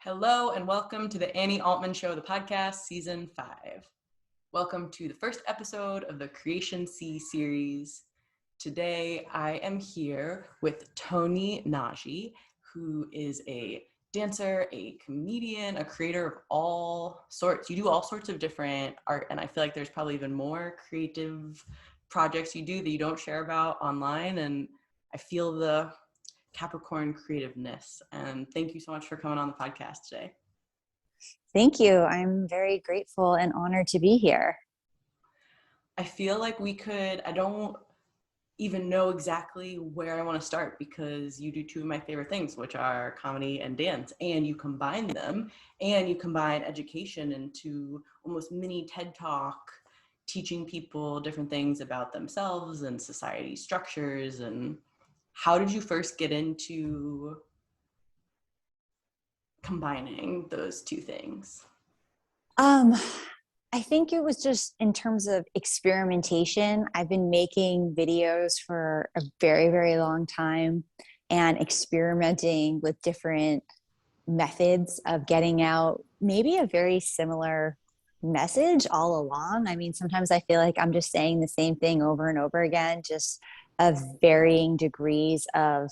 Hello and welcome to the Annie Altman Show, the podcast, season 5. Welcome to the first episode of the Creation C series. Today I am here with Toni Nagy, who is a dancer, a comedian, a creator of all sorts. You do all sorts of different art, and I feel like there's probably even more creative projects you do that you don't share about online, and I feel the Capricorn creativeness. And thank you so much for coming on the podcast today. Thank you. I'm very grateful and honored to be here. I feel like I don't even know exactly where I want to start because you do two of my favorite things, which are comedy and dance, and you combine them and you combine education into almost mini TED Talk, teaching people different things about themselves and society structures. And how did you first get into combining those two things? I think it was just in terms of experimentation. I've been making videos for a very, very long time and experimenting with different methods of getting out maybe a very similar message all along. I mean, sometimes I feel like I'm just saying the same thing over and over again, just of varying degrees of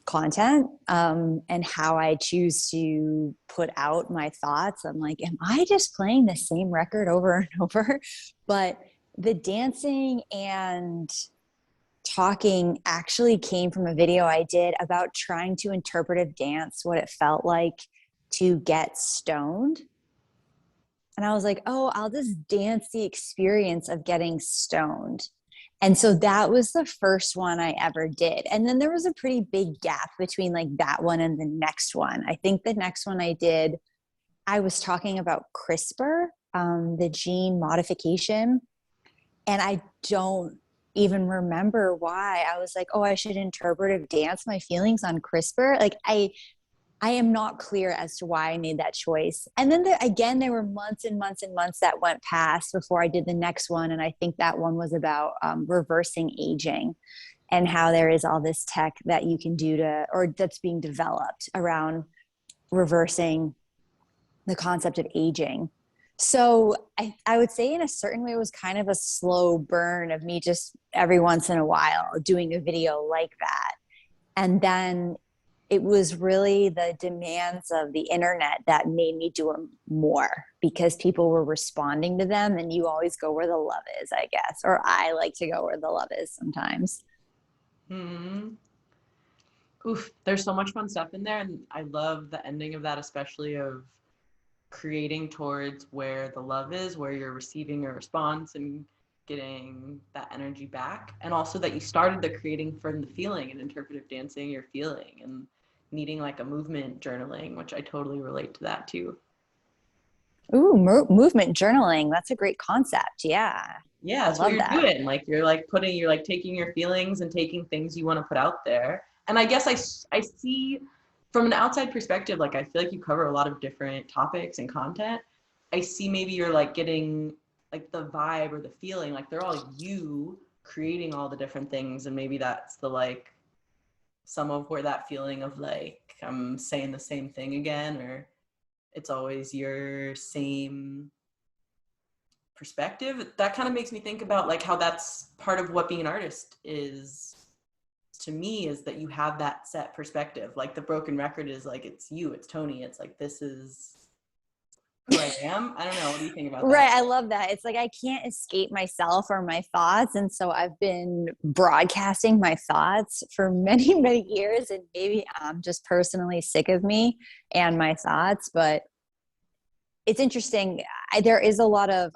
content and how I choose to put out my thoughts. I'm like, am I just playing the same record over and over? But the dancing and talking actually came from a video I did about trying to interpretive dance, what it felt like to get stoned. And I was like, oh, I'll just dance the experience of getting stoned. And so that was the first one I ever did. And then there was a pretty big gap between like that one and the next one. I think the next one I did, I was talking about CRISPR, the gene modification. And I don't even remember why. I was like, oh, I should interpretive dance my feelings on CRISPR. Like I am not clear as to why I made that choice. And then again, there were months and months and months that went past before I did the next one. And I think that one was about reversing aging and how there is all this tech that you can do or that's being developed around reversing the concept of aging. So I would say in a certain way, it was kind of a slow burn of me just every once in a while doing a video like that. And then it was really the demands of the internet that made me do them more because people were responding to them, and you always go where the love is, I guess. Or I like to go where the love is sometimes. Oof, there's so much fun stuff in there, and I love the ending of that, especially of creating towards where the love is, where you're receiving a response and getting that energy back. And also that you started the creating from the feeling and interpretive dancing you're feeling and needing like a movement journaling, which I totally relate to that too. Ooh, movement journaling. That's a great concept. Yeah. Yeah, that's what you're doing. Like you're like taking your feelings and taking things you want to put out there. And I guess I see from an outside perspective, like I feel like you cover a lot of different topics and content. I see maybe you're like getting like the vibe or the feeling, like they're all you creating all the different things. And maybe that's the like some of where that feeling of like I'm saying the same thing again, or it's always your same perspective. That kind of makes me think about like how that's part of what being an artist is to me, is that you have that set perspective. Like the broken record is like, it's you, it's Toni, it's like, this is who I am. I don't know, what do you think about that? Right, I love that. It's like I can't escape myself or my thoughts, and so I've been broadcasting my thoughts for many, many years, and maybe I'm just personally sick of me and my thoughts, but it's interesting. There is a lot of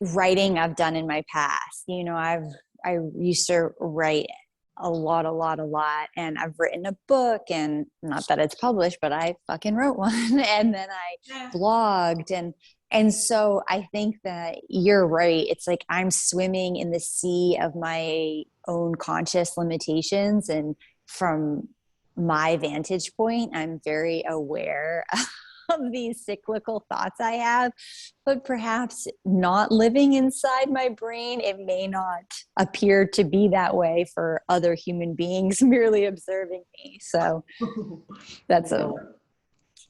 writing I've done in my past. You know, I used to write a lot. And I've written a book, and not that it's published, but I fucking wrote one. And then I blogged. And so I think that you're right. It's like I'm swimming in the sea of my own conscious limitations. And from my vantage point, I'm very aware of these cyclical thoughts I have, but perhaps not living inside my brain, it may not appear to be that way for other human beings merely observing me. So that's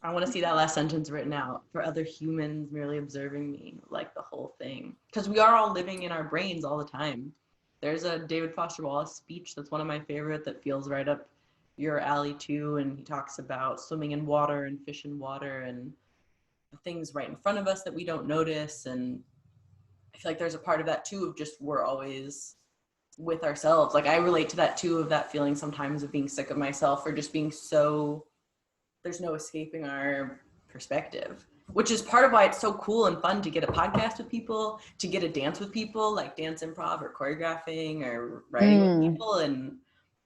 I want to see that last sentence written out. For other humans merely observing me, like the whole thing. Because we are all living in our brains all the time. There's a David Foster Wallace speech that's one of my favorite that feels right up your alley too. And he talks about swimming in water and fish in water and the things right in front of us that we don't notice. And I feel like there's a part of that too of just we're always with ourselves. Like I relate to that too, of that feeling sometimes of being sick of myself or just being so, there's no escaping our perspective, which is part of why it's so cool and fun to get a podcast with people, to get a dance with people, like dance improv or choreographing or writing with people and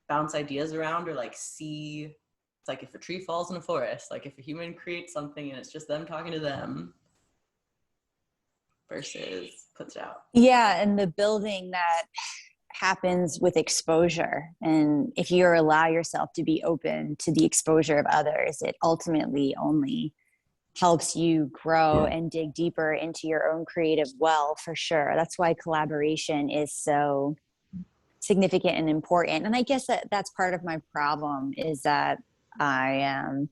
bounce ideas around, or like see, it's like if a tree falls in a forest, like if a human creates something and it's just them talking to them versus puts it out. Yeah, and the building that happens with exposure. And if you allow yourself to be open to the exposure of others, it ultimately only helps you grow and dig deeper into your own creative well, for sure. That's why collaboration is so significant and important. And I guess that's part of my problem, is that I am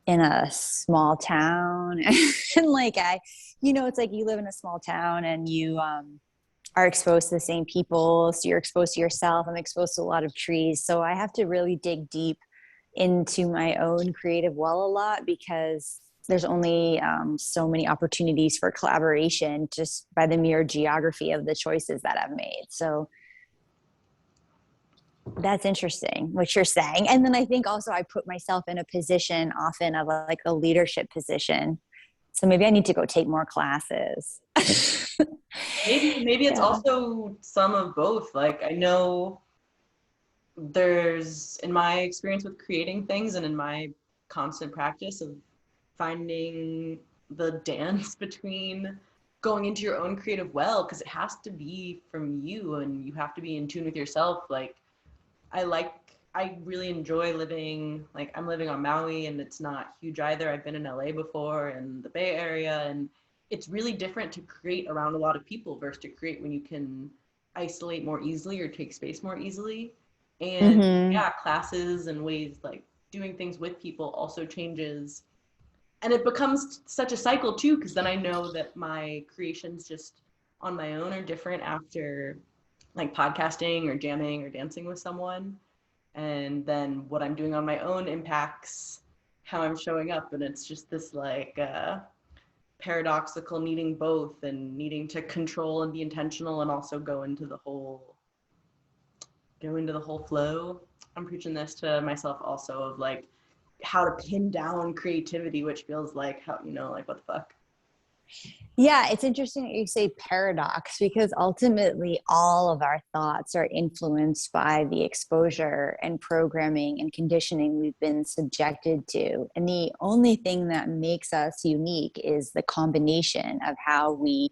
in a small town and like it's like you live in a small town and you are exposed to the same people. So you're exposed to yourself. I'm exposed to a lot of trees. So I have to really dig deep into my own creative well a lot, because there's only so many opportunities for collaboration just by the mere geography of the choices that I've made. So that's interesting what you're saying. And then I think also I put myself in a position often of like a leadership position. So maybe I need to go take more classes. Maybe it's also some of both. Like I know there's, in my experience with creating things and in my constant practice of finding the dance between going into your own creative well, because it has to be from you and you have to be in tune with yourself. Like I really enjoy living, like I'm living on Maui and it's not huge either. I've been in LA before and the Bay Area, and it's really different to create around a lot of people versus to create when you can isolate more easily or take space more easily. And yeah, classes and ways like doing things with people also changes. And it becomes such a cycle too, because then I know that my creations just on my own are different after like podcasting or jamming or dancing with someone. And then what I'm doing on my own impacts how I'm showing up. And it's just this like paradoxical needing both and needing to control and be intentional and also go into the whole flow. I'm preaching this to myself also of like how to pin down creativity, which feels like how, like what the fuck. Yeah, it's interesting that you say paradox, because ultimately all of our thoughts are influenced by the exposure and programming and conditioning we've been subjected to. And the only thing that makes us unique is the combination of how we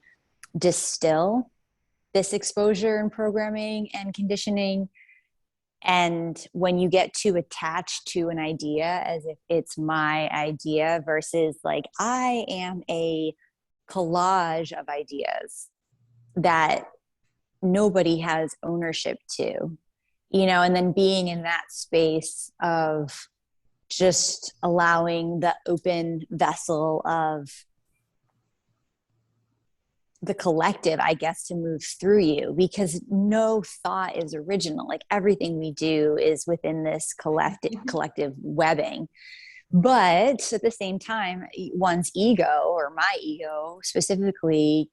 distill this exposure and programming and conditioning. And when you get too attached to an idea as if it's my idea versus like, I am a collage of ideas that nobody has ownership to, and then being in that space of just allowing the open vessel of the collective, I guess, to move through you, because no thought is original. Like everything we do is within this collective webbing. But at the same time, one's ego, or my ego specifically,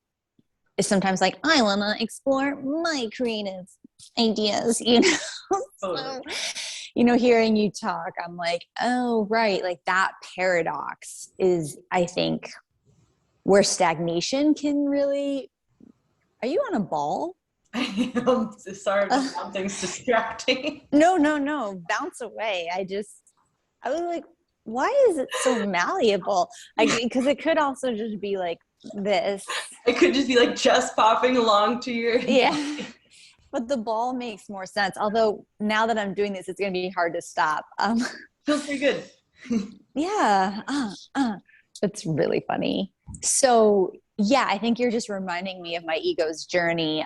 is sometimes like, I want to explore my creative ideas, So, hearing you talk, I'm like, oh, right. Like that paradox is, I think, where stagnation can really. Are you on a ball? I'm sorry, something's distracting. No. Bounce away. I was like, why is it so malleable? Because it could also just be like this. It could just be like just popping along to your. Yeah. But the ball makes more sense. Although now that I'm doing this, it's going to be hard to stop. Feels pretty good. Yeah. That's really funny. So yeah, I think you're just reminding me of my ego's journey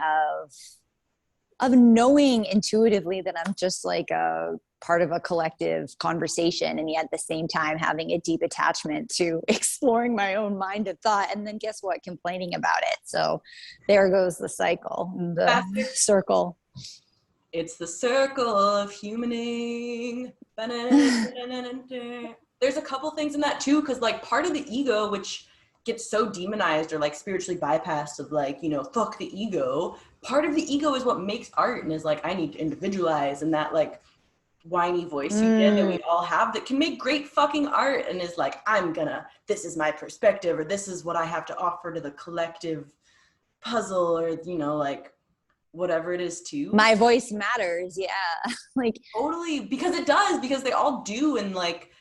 of knowing intuitively that I'm just like a part of a collective conversation, and yet at the same time having a deep attachment to exploring my own mind and thought, and then guess what, complaining about it. So there goes the cycle, the Classic. circle. It's the circle of humaning. There's a couple things in that too, because like part of the ego, which gets so demonized or like spiritually bypassed of like, you know, fuck the ego. Part of the ego is what makes art and is like, I need to individualize, and that like whiny voice you get that we all have that can make great fucking art and is like, this is my perspective, or this is what I have to offer to the collective puzzle, or, you know, like whatever it is too. My voice matters. Yeah. Like Totally, because it does, because they all do. And like,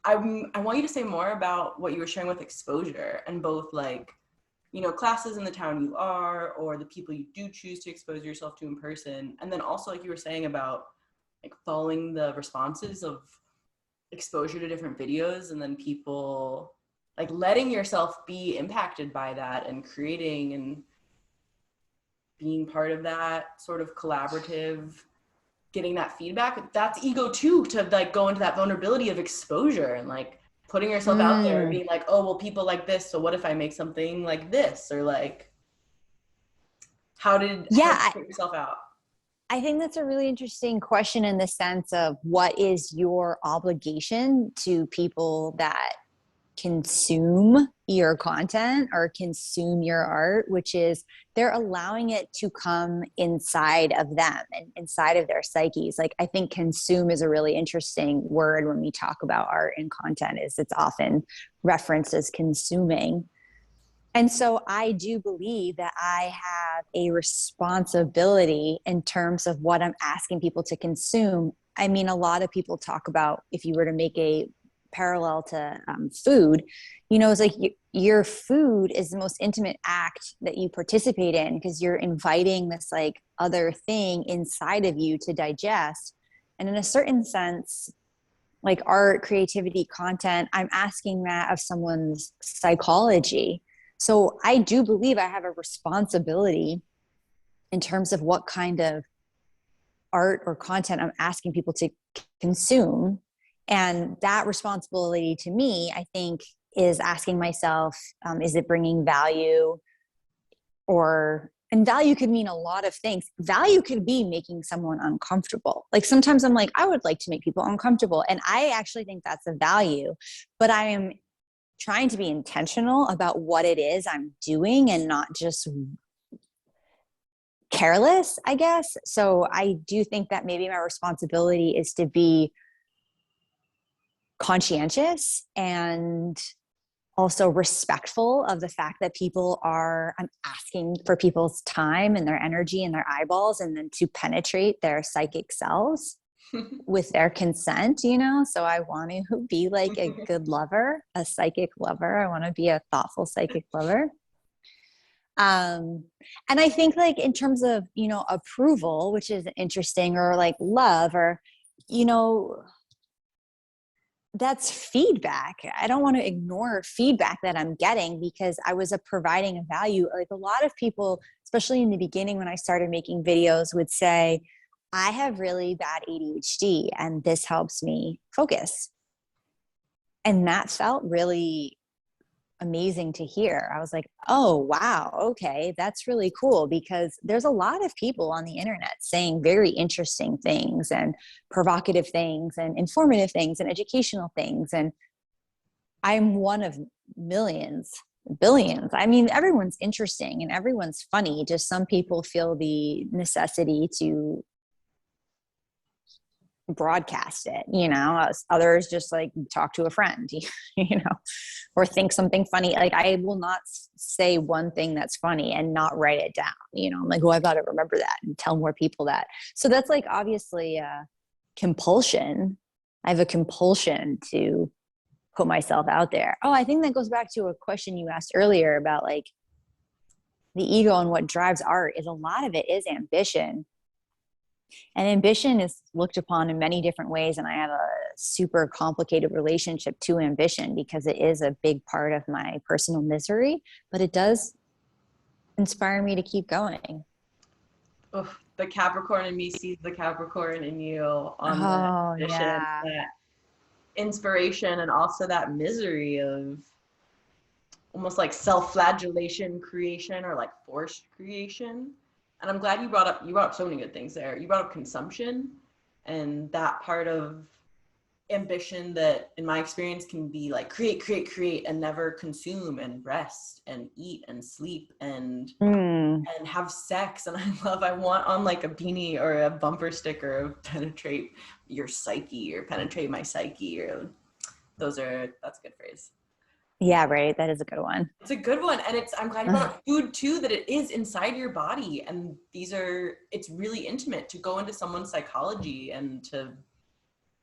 I want you to say more about what you were sharing with exposure and both like, you know, classes in the town you are, or the people you do choose to expose yourself to in person. And then also like you were saying about like following the responses of exposure to different videos, and then people like letting yourself be impacted by that and creating and being part of that sort of collaborative, getting that feedback. That's ego too, to like go into that vulnerability of exposure and like putting yourself out there and being like, oh, well, people like this, so what if I make something like this? Or like, how did you put yourself out? I think that's a really interesting question in the sense of what is your obligation to people that consume your content or consume your art, which is they're allowing it to come inside of them and inside of their psyches. Like, I think consume is a really interesting word when we talk about art and content, is it's often referenced as consuming. And so I do believe that I have a responsibility in terms of what I'm asking people to consume. I mean, a lot of people talk about, if you were to make a parallel to food, you know, it's like your food is the most intimate act that you participate in, because you're inviting this like other thing inside of you to digest. And in a certain sense, like art, creativity, content, I'm asking that of someone's psychology. So I do believe I have a responsibility in terms of what kind of art or content I'm asking people to consume. And that responsibility to me, I think, is asking myself, is it bringing value? And value could mean a lot of things. Value could be making someone uncomfortable. Like sometimes I'm like, I would like to make people uncomfortable. And I actually think that's a value, but I am trying to be intentional about what it is I'm doing and not just careless, I guess. So I do think that maybe my responsibility is to be conscientious and also respectful of the fact that I'm asking for people's time and their energy and their eyeballs, and then to penetrate their psychic selves with their consent, you know? So I want to be like a good lover, a psychic lover. I want to be a thoughtful psychic lover. And I think like in terms of, you know, approval, which is interesting, or like love, or, you know, that's feedback. I don't want to ignore feedback that I'm getting, because I was providing a value. Like a lot of people, especially in the beginning when I started making videos, would say, I have really bad ADHD and this helps me focus. And that felt really amazing to hear. I was like, oh, wow. Okay. That's really cool, because there's a lot of people on the internet saying very interesting things and provocative things and informative things and educational things. And I'm one of millions, billions. I mean, everyone's interesting and everyone's funny. Just some people feel the necessity to broadcast it, you know, others just like talk to a friend, you know, or think something funny. Like I will not say one thing that's funny and not write it down, you know. I'm like, oh, I've got to remember that and tell more people that. So that's like obviously a compulsion. I have a compulsion to put myself out there. Oh, I think that goes back to a question you asked earlier about like the ego and what drives art. Is a lot of it is ambition. And ambition is looked upon in many different ways. And I have a super complicated relationship to ambition because it is a big part of my personal misery, but it does inspire me to keep going. Oof, the Capricorn in me sees the Capricorn in you on the Oh, ambition, yeah. that inspiration, and also that misery of almost like self-flagellation creation or like forced creation. And I'm glad you brought up so many good things there. You brought up consumption and that part of ambition that in my experience can be like create, create, create, and never consume and rest and eat and sleep and Mm. have sex. And I want on like a beanie or a bumper sticker of penetrate your psyche or penetrate my psyche, or that's a good phrase. Yeah, right. That is a good one. It's a good one. And I'm glad you brought up food too, that it is inside your body. And it's really intimate to go into someone's psychology and to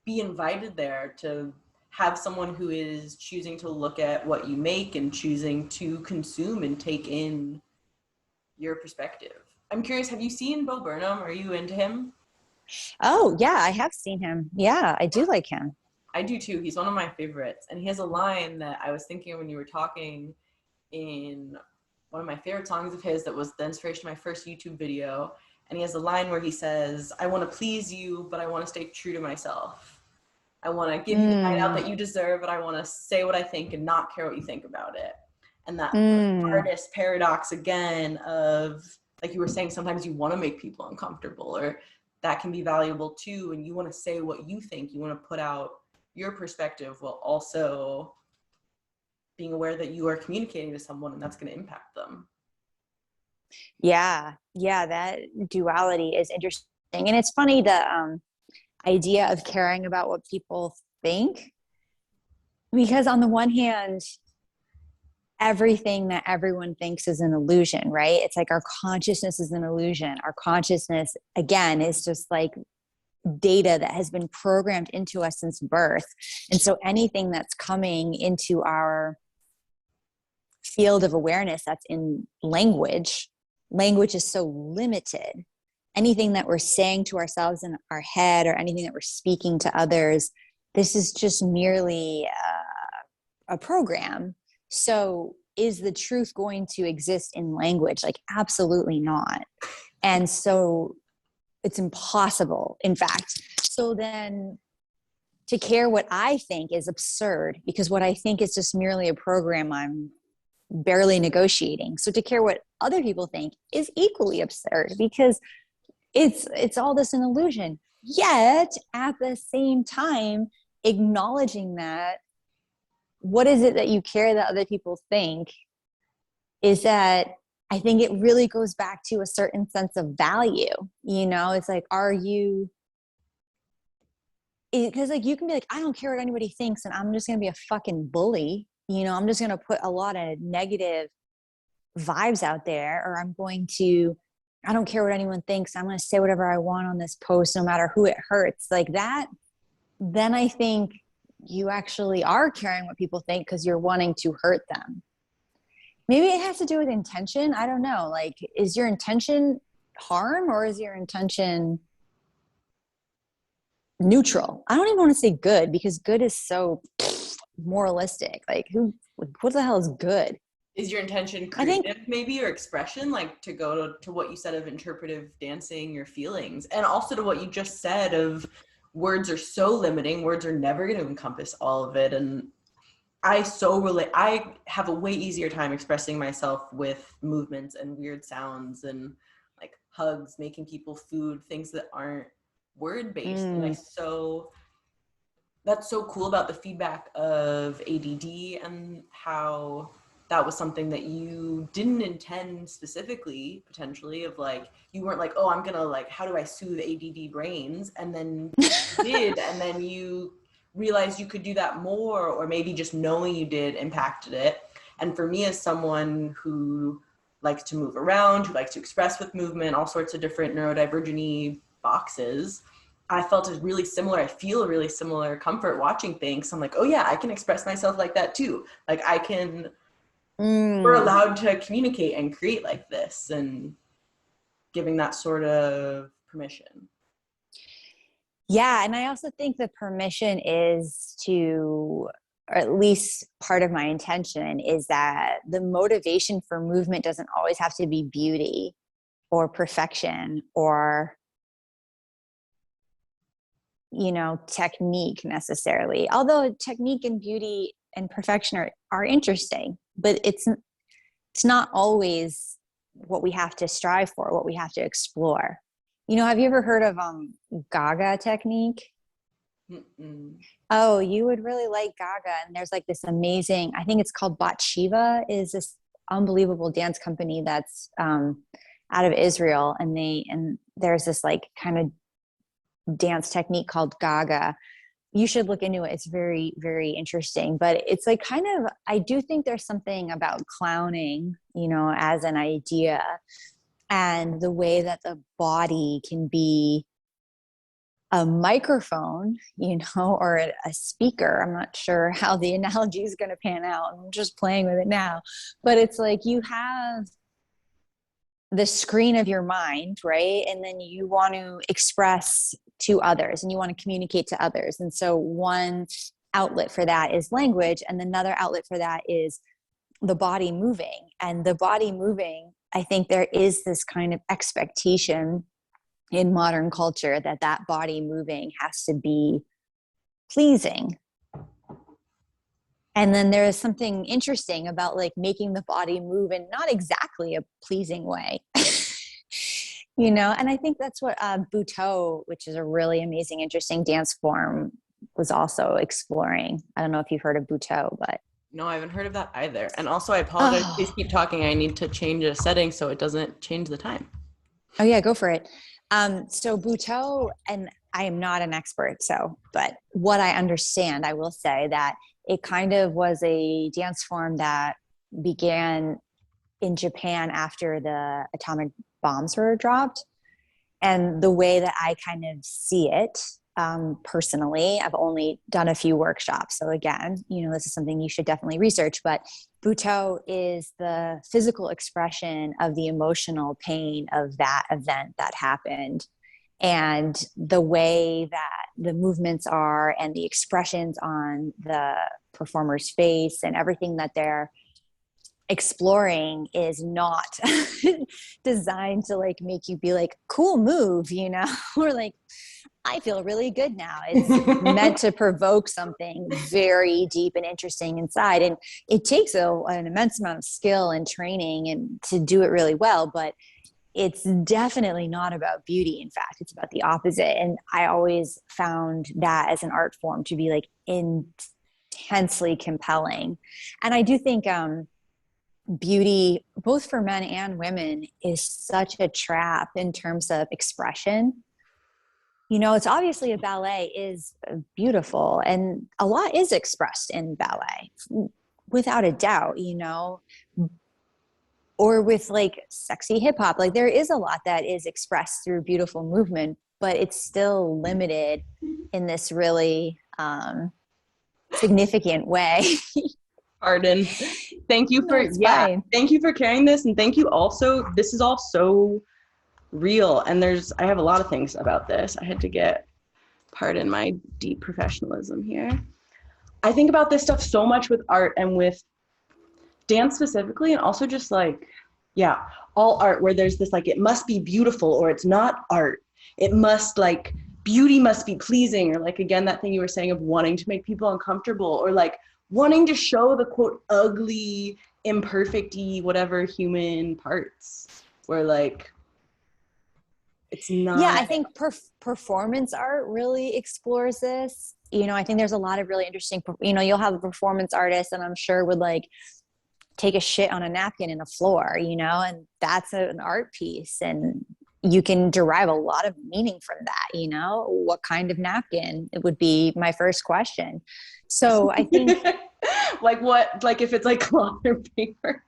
be invited there, to have someone who is choosing to look at what you make and choosing to consume and take in your perspective. I'm curious, have you seen Bo Burnham? Are you into him? Oh, yeah, I have seen him. Yeah, I do like him. I do too. He's one of my favorites. And he has a line that I was thinking when you were talking in one of my favorite songs of his that was the inspiration of my first YouTube video. And he has a line where he says, I want to please you, but I want to stay true to myself. I want to give you the night out that you deserve, but I want to say what I think and not care what you think about it. And that artist paradox again of, like you were saying, sometimes you want to make people uncomfortable, or that can be valuable too. And you want to say what you think, you want to put out your perspective while also being aware that you are communicating to someone and that's going to impact them. Yeah, yeah, that duality is interesting. And it's funny, the idea of caring about what people think, because on the one hand, everything that everyone thinks is an illusion, right? It's like our consciousness is an illusion. Our consciousness, again, is just like data that has been programmed into us since birth. And so anything that's coming into our field of awareness that's in language is so limited. Anything that we're saying to ourselves in our head or anything that we're speaking to others, this is just merely a program. So is the truth going to exist in language? Like, absolutely not. And so it's impossible, in fact. So then to care what I think is absurd, because what I think is just merely a program I'm barely negotiating. So to care what other people think is equally absurd, because it's all this an illusion. Yet at the same time, acknowledging that, what is it that you care that other people think, is that I think it really goes back to a certain sense of value. You know, it's like, because like you can be like, I don't care what anybody thinks and I'm just going to be a fucking bully. You know, I'm just going to put a lot of negative vibes out there, or I don't care what anyone thinks. I'm going to say whatever I want on this post, no matter who it hurts. Like that, then I think you actually are caring what people think because you're wanting to hurt them. Maybe it has to do with intention. I don't know. Like, is your intention harm or is your intention neutral? I don't even want to say good, because good is so moralistic. Like, what the hell is good? Is your intention creative, maybe, or expression, like to go to what you said of interpretive dancing, your feelings, and also to what you just said of words are so limiting, words are never going to encompass all of it. And I have a way easier time expressing myself with movements and weird sounds and like hugs, making people food, things that aren't word based. And that's so cool about the feedback of ADD, and how that was something that you didn't intend specifically, potentially, of like, you weren't like, oh, I'm gonna like, how do I soothe ADD brains? And then you did, and then you realized you could do that more, or maybe just knowing you did impacted it. And for me, as someone who likes to move around, who likes to express with movement, all sorts of different neurodivergent boxes, I feel a really similar comfort watching things. I'm like, oh yeah, I can express myself like that too. Like we're allowed to communicate and create like this, and giving that sort of permission. Yeah. And I also think the permission is to, or at least part of my intention is that the motivation for movement doesn't always have to be beauty or perfection or, technique necessarily. Although technique and beauty and perfection are interesting, but it's not always what we have to strive for, what we have to explore. Have you ever heard of Gaga technique? Mm-mm. Oh, you would really like Gaga. And there's like this amazing, I think it's called Bat Shiva, is this unbelievable dance company that's out of Israel. And there's this like kind of dance technique called Gaga. You should look into it. It's very, very interesting. But it's like kind of, I do think there's something about clowning, as an idea, and the way that the body can be a microphone, or a speaker. I'm not sure how the analogy is going to pan out. I'm just playing with it now. But it's like you have the screen of your mind, right? And then you want to express to others and you want to communicate to others. And so one outlet for that is language, and another outlet for that is the body moving. And the body moving, I think there is this kind of expectation in modern culture that body moving has to be pleasing. And then there is something interesting about like making the body move in not exactly a pleasing way. And I think that's what Butoh, which is a really amazing, interesting dance form, was also exploring. I don't know if you've heard of Butoh, but No, I haven't heard of that either. And also, I apologize. Please keep talking. I need to change a setting so it doesn't change the time. Oh yeah, go for it. So Butoh, and I am not an expert, but what I understand, I will say that it kind of was a dance form that began in Japan after the atomic bombs were dropped. And the way that I kind of see it, personally, I've only done a few workshops. So again, this is something you should definitely research, but Butoh is the physical expression of the emotional pain of that event that happened. And the way that the movements are and the expressions on the performer's face and everything that they're exploring is not designed to like make you be like, cool move, or like, I feel really good now. It's meant to provoke something very deep and interesting inside. And it takes an immense amount of skill and training and to do it really well, but it's definitely not about beauty. In fact, it's about the opposite. And I always found that as an art form to be like intensely compelling. And I do think beauty, both for men and women, is such a trap in terms of expression. It's obviously a ballet is beautiful and a lot is expressed in ballet without a doubt, or with like sexy hip hop. Like there is a lot that is expressed through beautiful movement, but it's still limited in this really significant way. Pardon. Thank you for, thank you for carrying this. And thank you also, this is all so real. And I have a lot of things about this. I had to pardon my deep professionalism here. I think about this stuff so much with art and with dance specifically, and also just like, all art where there's this like, it must be beautiful or it's not art. It must like, beauty must be pleasing, or like, again, that thing you were saying of wanting to make people uncomfortable, or like wanting to show the quote ugly, imperfect-y, whatever human parts, where like, it's not. Yeah, I think performance art really explores this. I think there's a lot of really interesting, you'll have a performance artist and I'm sure would like take a shit on a napkin in a floor, and that's an art piece. And you can derive a lot of meaning from that, what kind of napkin? It would be my first question. So I think like what, like if it's like cloth or paper.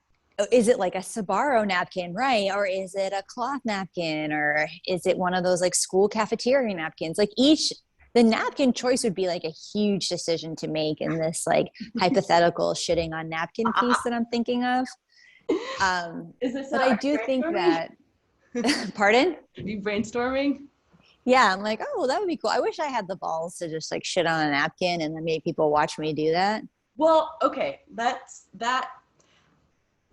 Is it like a Sbarro napkin, right? Or is it a cloth napkin? Or is it one of those like school cafeteria napkins? Like the napkin choice would be like a huge decision to make in this like hypothetical shitting on napkin piece that I'm thinking of. Is this but I do think that, pardon? Are you brainstorming? Yeah, I'm like, oh, well, that would be cool. I wish I had the balls to just like shit on a napkin and then make people watch me do that. Well, okay, that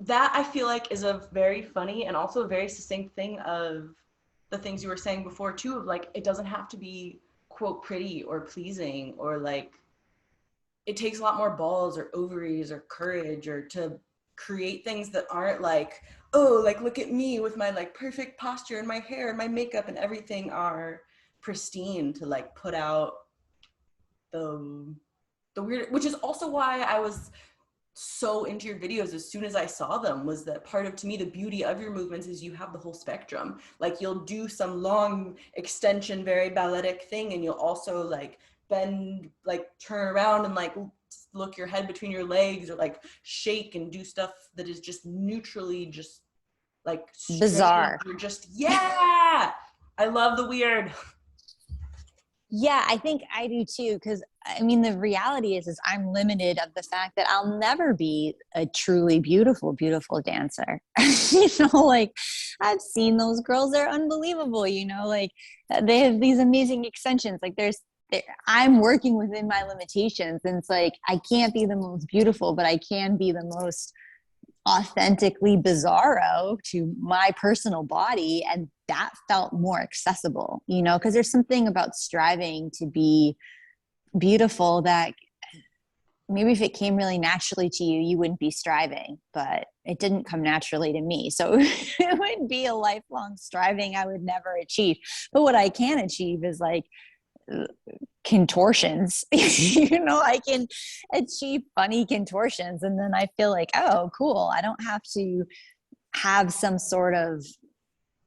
I feel like is a very funny and also a very succinct thing of the things you were saying before too, of like it doesn't have to be quote pretty or pleasing, or like it takes a lot more balls or ovaries or courage or to create things that aren't like, oh, like look at me with my like perfect posture and my hair and my makeup and everything are pristine, to like put out the weird, which is also why I was so into your videos as soon as I saw them, was that part of, to me, the beauty of your movements is you have the whole spectrum. Like you'll do some long extension, very balletic thing, and you'll also like bend, like turn around and like look your head between your legs, or like shake and do stuff that is just neutrally just like strange, Bizarre. or just, yeah, I love the weird. Yeah, I think I do too. Cause I mean, the reality is I'm limited of the fact that I'll never be a truly beautiful, beautiful dancer. You know, like I've seen those girls, they're unbelievable, you know, like they have these amazing extensions. Like I'm working within my limitations. And it's like, I can't be the most beautiful, but I can be the most authentically bizarro to my personal body, and that felt more accessible, you know, because there's something about striving to be beautiful that maybe if it came really naturally to you, you wouldn't be striving, but it didn't come naturally to me, so it would be a lifelong striving I would never achieve. But what I can achieve is like contortions. You know, I can achieve funny contortions, and then I feel like, oh cool, I don't have to have some sort of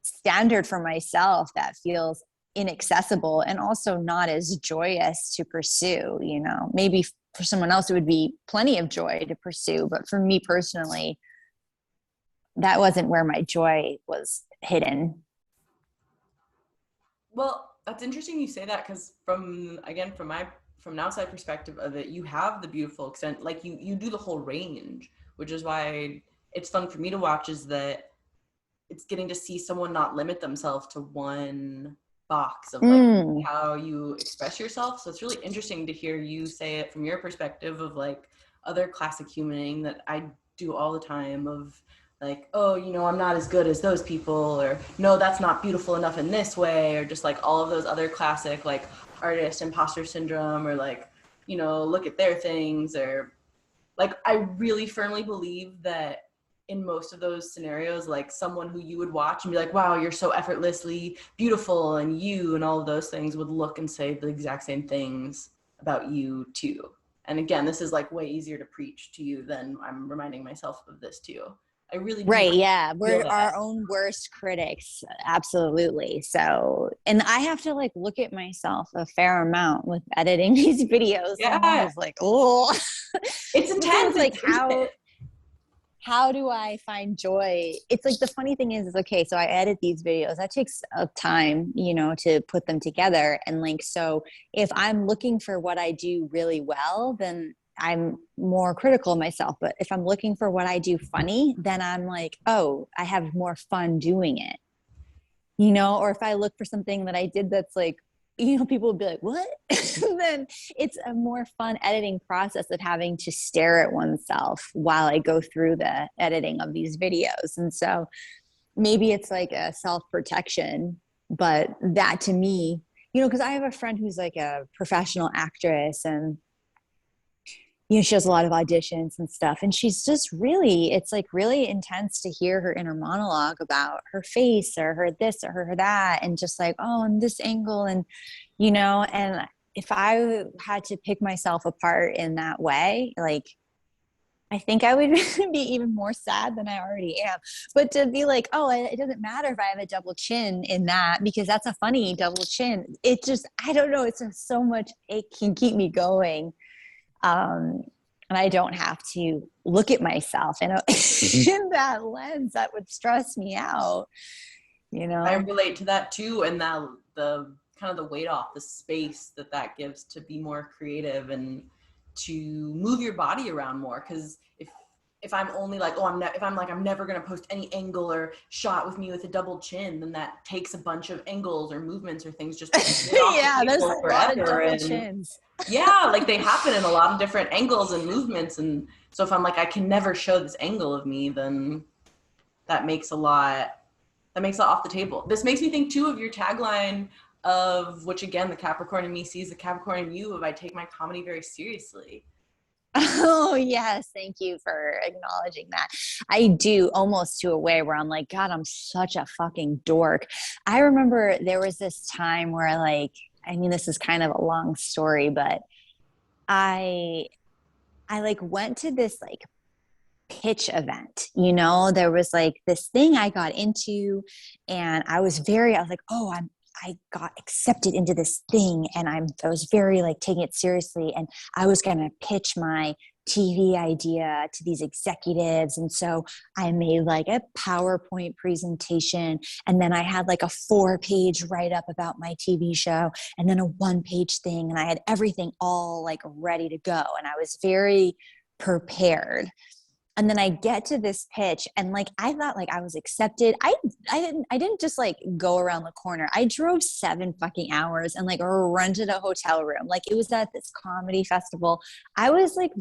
standard for myself that feels inaccessible and also not as joyous to pursue. You know, maybe for someone else it would be plenty of joy to pursue, but for me personally, that wasn't where my joy was hidden. Well, that's interesting you say that, because from, again, from an outside perspective of it, you have the beautiful extent, like you do the whole range, which is why it's fun for me to watch, is that it's getting to see someone not limit themselves to one box of like Mm. how you express yourself. So it's really interesting to hear you say it from your perspective of like other classic humaning that I do all the time, of like, oh, you know, I'm not as good as those people, or no, that's not beautiful enough in this way, or just like all of those other classic like artist imposter syndrome, or like, you know, look at their things, or like I really firmly believe that in most of those scenarios, like someone who you would watch and be like, wow, you're so effortlessly beautiful, and you and all of those things would look and say the exact same things about you too. And again, this is like way easier to preach to you than I'm reminding myself of this too. I really do Right. Yeah. feel We're that. our own worst critics. Absolutely. So, and I have to like look at myself a fair amount with editing these videos. I'm Yeah, always like, oh, it's because then intense. it's like, It's intimate. how do I find joy? It's like the funny thing is okay, so I edit these videos. That takes a time, you know, to put them together. And like, so if I'm looking for what I do really well, then I'm more critical of myself. But if I'm looking for what I do funny, then I'm like, oh, I have more fun doing it, you know. Or if I look for something that I did that's like, you know, people would be like, what? Then it's a more fun editing process of having to stare at oneself while I go through the editing of these videos. And so maybe it's like a self protection, but that to me, you know, because I have a friend who's like a professional actress, and you know, she does a lot of auditions and stuff. And she's just really, it's like really intense to hear her inner monologue about her face or her this or her that. And just like, oh, and this angle. And, you know, and if I had to pick myself apart in that way, like, I think I would be even more sad than I already am. But to be like, oh, it doesn't matter if I have a double chin in that because that's a funny double chin. It just, I don't know. It's just so much, it can keep me going, and I don't have to look at myself in, in that lens that would stress me out, you I know? relate to that too, and that the kind of the weight off, the space that that gives to be more creative and to move your body around more. Because if I'm only like, oh, I'm never going to post any angle or shot with me with a double chin, then that takes a bunch of angles or movements or things just yeah, there's a lot of double chins. Yeah, like they happen in a lot of different angles and movements. And so if I'm like, I can never show this angle of me, then that makes a lot off the table. This makes me think too of your tagline of, which again, the Capricorn in me sees the Capricorn in you, of I take my comedy very seriously. Oh, yes. Thank you for acknowledging that. I do, almost to a way where I'm like, God, I'm such a fucking dork. I remember there was this time where like, I mean, this is kind of a long story, but I like went to this like pitch event, you know, there was like this thing I got into, and I was like, oh, I got accepted into this thing, and I was very like taking it seriously, and I was going to pitch my TV idea to these executives. And so I made like a PowerPoint presentation, and then I had like a 4-page write-up about my TV show, and then a 1-page thing, and I had everything all like ready to go, and I was very prepared. And then I get to this pitch, and like I thought like I was accepted. I didn't just like go around the corner. I drove 7 fucking hours and like rented a hotel room. Like it was at this comedy festival. I was like,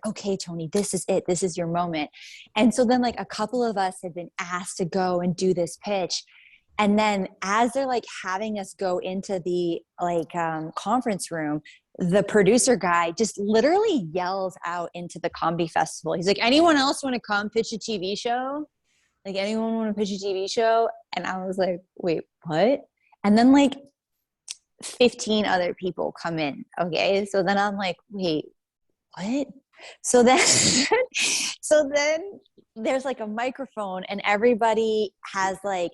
okay, Toni, this is it. This is your moment. And so then like a couple of us had been asked to go and do this pitch. And then as they're like having us go into the like conference room, the producer guy just literally yells out into the comedy festival. He's like, anyone else want to come pitch a TV show? Like, anyone want to pitch a TV show? And I was like, wait, what? And then like 15 other people come in. Okay. So then I'm like, wait, what? So then, so then there's like a microphone, and everybody has like,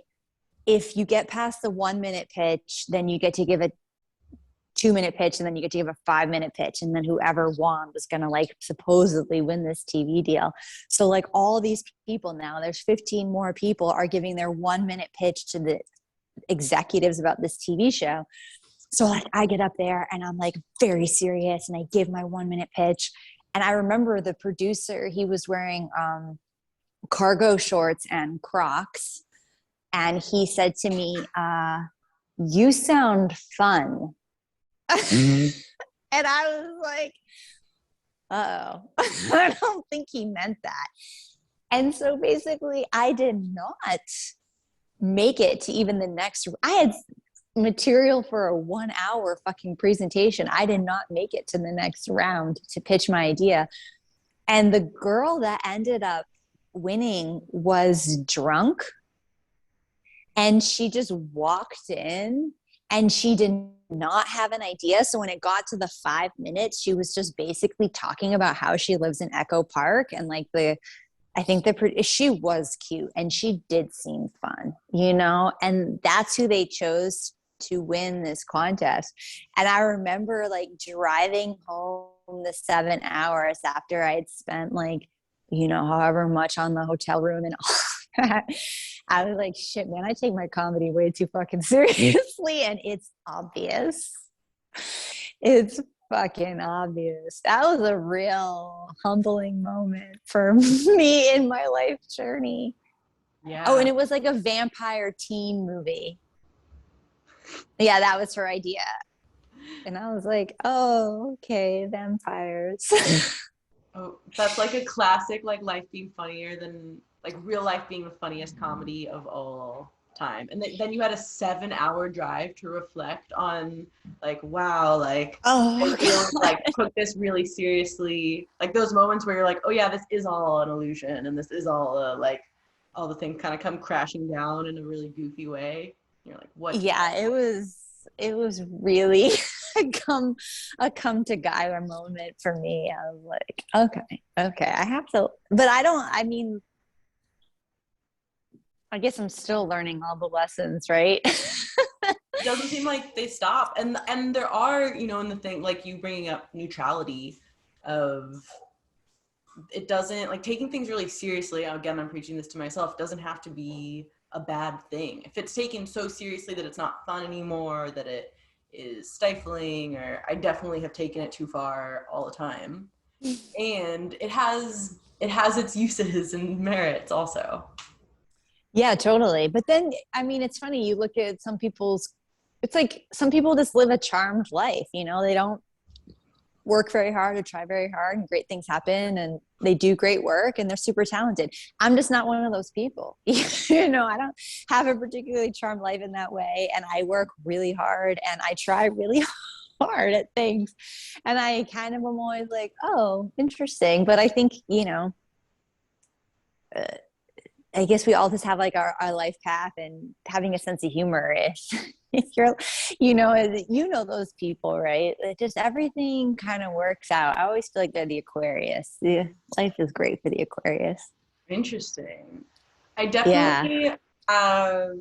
if you get past the 1-minute pitch, then you get to give a 2-minute pitch, and then you get to give a 5-minute pitch, and then whoever won was going to like supposedly win this TV deal. So like all these people now, there's 15 more people are giving their 1-minute pitch to the executives about this TV show. So like I get up there and I'm like very serious, and I give my 1-minute pitch. And I remember the producer, he was wearing cargo shorts and Crocs. And he said to me, you sound fun. And I was like, oh, I don't think he meant that. And so basically I did not make it to even the next, I had material for a 1-hour fucking presentation. I did not make it to the next round to pitch my idea. And the girl that ended up winning was drunk. And she just walked in, and she did not have an idea. So when it got to the 5 minutes, she was just basically talking about how she lives in Echo Park. And like she was cute, and she did seem fun, you know, and that's who they chose to win this contest. And I remember like driving home the 7 hours after I'd spent like, you know, however much on the hotel room and all that. I was like, shit, man, I take my comedy way too fucking seriously, and it's obvious. It's fucking obvious. That was a real humbling moment for me in my life journey. Yeah. Oh, and it was like a vampire teen movie. Yeah, that was her idea. And I was like, oh, okay, vampires. Oh, that's like a classic, like life being funnier than, like real life being the funniest comedy of all time. And then you had a 7-hour drive to reflect on like, wow, like, Oh, I really, like took this really seriously. Like those moments where you're like, oh yeah, this is all an illusion, and this is all like all the things kind of come crashing down in a really goofy way. You're like, what? Yeah, it was really a come to Gaia moment for me. I was like, okay, I have to, but I mean, I guess I'm still learning all the lessons, right? It doesn't seem like they stop. And there are, you know, in the thing, like you bringing up neutrality of, it doesn't, like taking things really seriously, again, I'm preaching this to myself, doesn't have to be a bad thing. If it's taken so seriously that it's not fun anymore, that it is stifling, or I definitely have taken it too far all the time. And it has it has its uses and merits also. Yeah, totally. But then, I mean, it's funny. You look at some people's, it's like some people just live a charmed life. They don't work very hard or try very hard, and great things happen, and they do great work, and they're super talented. I'm just not one of those people. I don't have a particularly charmed life in that way. And I work really hard and I try really hard at things. And I kind of am always like, oh, interesting. But I think, uh, I guess we all just have like our life path, and having a sense of humor if you're, those people, right? It just everything kind of works out. I always feel like they're the Aquarius. Yeah, life is great for the Aquarius. Interesting. I Yeah. definitely have,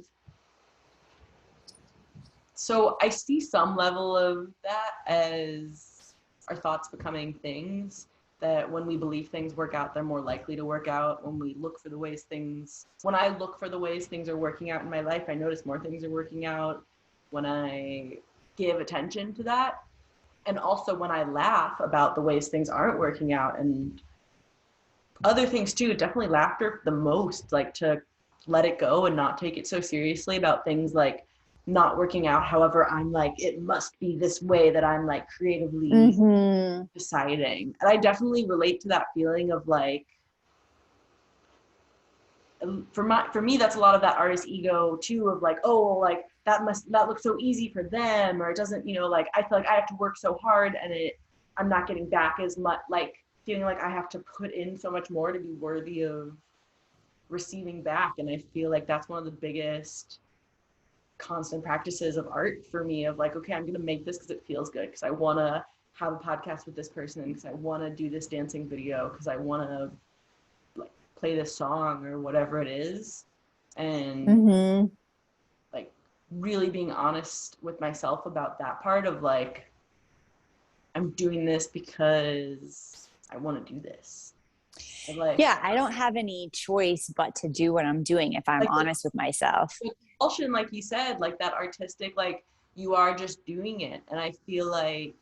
so I see some level of that as our thoughts becoming things, that when we believe things work out, they're more likely to work out. When I look for the ways things are working out in my life, I notice more things are working out when I give attention to that. And also when I laugh about the ways things aren't working out, and other things too, definitely laughter the most, like to let it go and not take it so seriously about things like not working out. However, I'm like, it must be this way that I'm like creatively Mm-hmm. deciding. And I definitely relate to that feeling of like, for me, that's a lot of that artist ego too, of like, oh, like that looks so easy for them, or it doesn't, like I feel like I have to work so hard and I'm not getting back as much, like feeling like I have to put in so much more to be worthy of receiving back. And I feel like that's one of the biggest constant practices of art for me, of like, okay, I'm gonna make this because it feels good, because I want to have a podcast with this person, because I want to do this dancing video, because I want to like play this song or whatever it is. And Mm-hmm. like really being honest with myself about that part of like, I'm doing this because I want to do this. And like, Yeah, I don't have any choice but to do what I'm doing if I'm like honest with myself. the compulsion, like you said, like that artistic, like you are just doing it. And I feel like,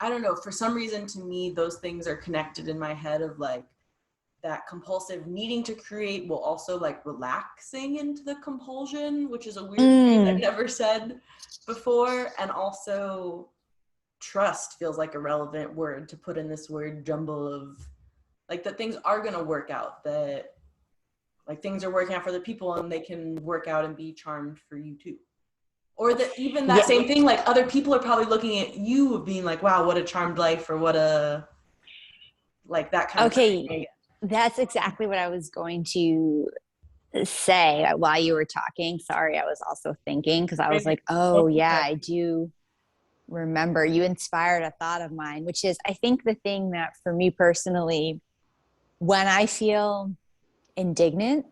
I don't know, for some reason to me, those things are connected in my head, of like that compulsive needing to create will also like relaxing into the compulsion, which is a weird phrase I've Mm. never said before. And also trust feels like a relevant word to put in this word jumble of like that things are going to work out, that like things are working out for the people and they can work out and be charmed for you too. Or that even that Yeah. same thing, like other people are probably looking at you of being like, wow, what a charmed life, or what a, like that kind of Okay. thing. That's exactly what I was going to say while you were talking. Sorry, I was also thinking because I was like, oh, yeah, I do remember. You inspired a thought of mine, which is, I think the thing that for me personally, when I feel indignant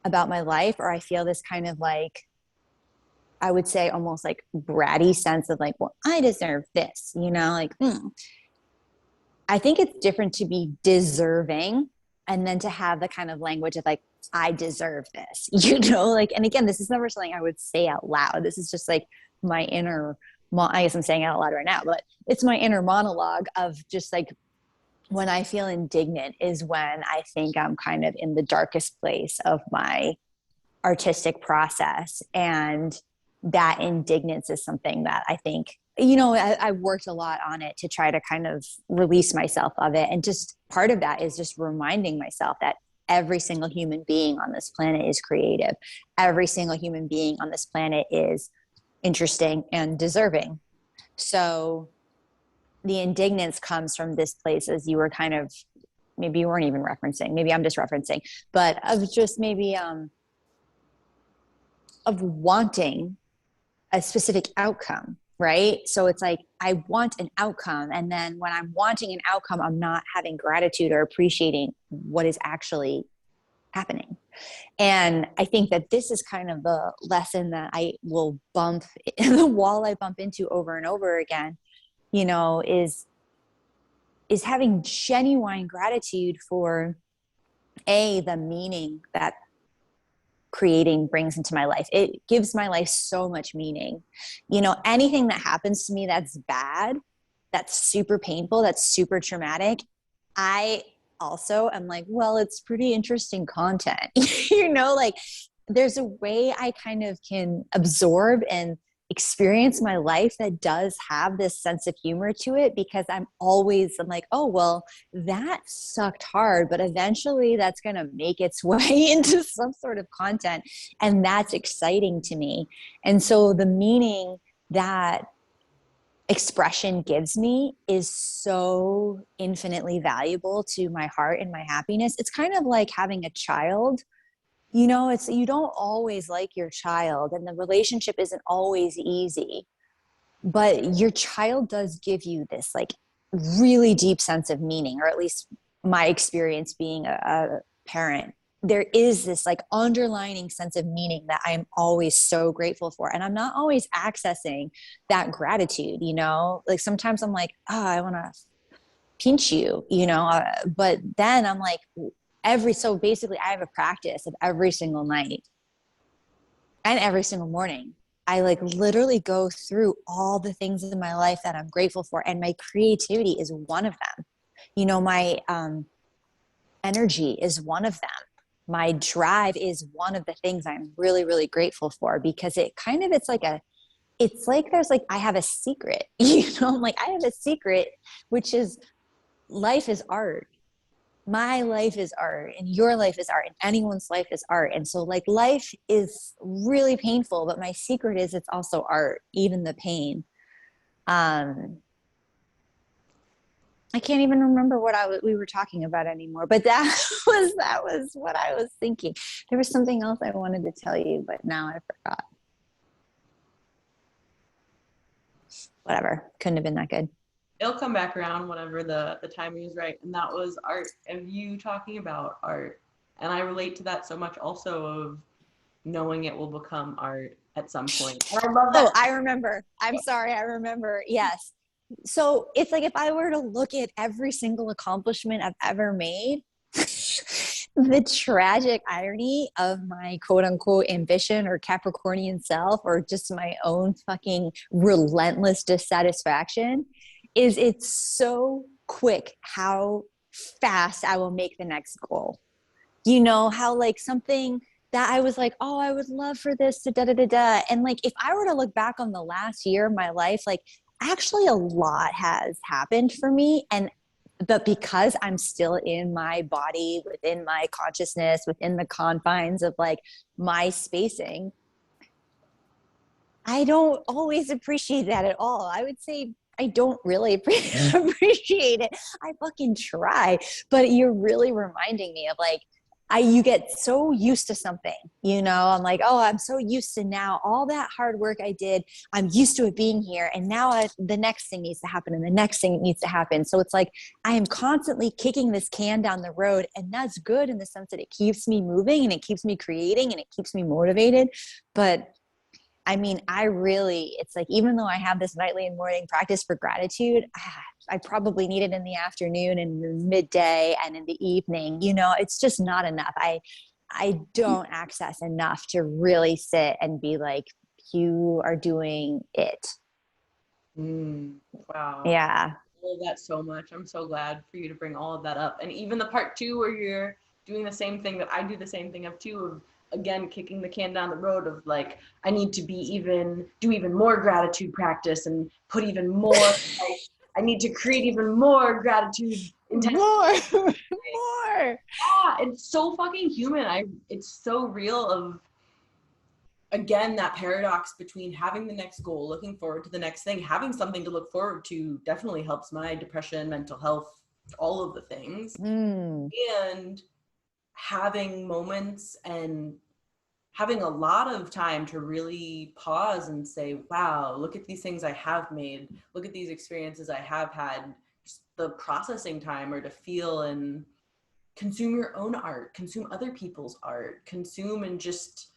about my life, or I feel this kind of like, I would say almost like bratty sense of like, well, I deserve this, like, I think it's different to be deserving and then to have the kind of language of like, I deserve this, like, and again, this is never something I would say out loud. This is just like my inner, I guess I'm saying it out loud right now, but it's my inner monologue of just like, when I feel indignant is when I think I'm kind of in the darkest place of my artistic process. And that indignance is something that I think, I worked a lot on it to try to kind of release myself of it. And just part of that is just reminding myself that every single human being on this planet is creative. Every single human being on this planet is interesting and deserving. So the indignance comes from this place, as you were kind of, maybe you weren't even referencing, maybe I'm just referencing, but of just maybe of wanting a specific outcome, right? So it's like, I want an outcome. And then when I'm wanting an outcome, I'm not having gratitude or appreciating what is actually happening. And I think that this is kind of the lesson that I will bump, the wall I bump into over and over again, is having genuine gratitude for the meaning that creating brings into my life. It gives my life so much meaning. Anything that happens to me that's bad, that's super painful, that's super traumatic, I also am like, well, it's pretty interesting content. Like there's a way I kind of can absorb and experience my life that does have this sense of humor to it, because I'm like, oh, well, that sucked hard, but eventually that's going to make its way into some sort of content. And that's exciting to me. And so the meaning that expression gives me is so infinitely valuable to my heart and my happiness. It's kind of like having a child. It's, you don't always like your child, and the relationship isn't always easy, but your child does give you this like really deep sense of meaning, or at least my experience being a parent. There is this like underlining sense of meaning that I'm always so grateful for. And I'm not always accessing that gratitude, like sometimes I'm like, oh, I want to pinch you, but then I'm like, so basically I have a practice of every single night and every single morning. I like literally go through all the things in my life that I'm grateful for. And my creativity is one of them. My energy is one of them. My drive is one of the things I'm really, really grateful for, because it's like there's like, I have a secret, I'm like, I have a secret, which is life is art. My life is art, and your life is art, and anyone's life is art. And so like life is really painful, but my secret is it's also art, even the pain. I can't even remember what we were talking about anymore, but that was what I was thinking. There was something else I wanted to tell you, but now I forgot. Whatever. Couldn't have been that good. It'll come back around whenever the timing is right. And that was art, and you talking about art. And I relate to that so much also, of knowing it will become art at some point. And I love that. Oh, I remember. I'm sorry. I remember. Yes. So it's like, if I were to look at every single accomplishment I've ever made, the tragic irony of my quote unquote ambition or Capricornian self, or just my own fucking relentless dissatisfaction, is it's so quick how fast I will make the next goal. How like something that I was like, oh, I would love for this to da da da da. And like, if I were to look back on the last year of my life, like actually a lot has happened for me. But because I'm still in my body, within my consciousness, within the confines of like my spacing, I don't always appreciate that at all. I would say I don't really appreciate it. I fucking try, but you're really reminding me of like, you get so used to something, I'm like, oh, I'm so used to now all that hard work I did. I'm used to it being here. And now the next thing needs to happen, and the next thing needs to happen. So it's like, I am constantly kicking this can down the road, and that's good in the sense that it keeps me moving and it keeps me creating and it keeps me motivated. But I mean, it's like, even though I have this nightly and morning practice for gratitude, I probably need it in the afternoon and the midday and in the evening. It's just not enough. I don't access enough to really sit and be like, you are doing it. Wow. Yeah. I love that so much. I'm so glad for you to bring all of that up. And even the part 2 where you're doing the same thing that I do the same thing of too, of again kicking the can down the road of like, I need to do even more gratitude practice and put even more like, I need to create even more gratitude more. Yeah, it's so fucking human. It's so real, of again that paradox between having the next goal, looking forward to the next thing, having something to look forward to definitely helps my depression, mental health, all of the things. And having moments and having a lot of time to really pause and say, wow, look at these things I have made, look at these experiences I have had, just the processing time, or to feel and consume your own art, consume other people's art, consume and just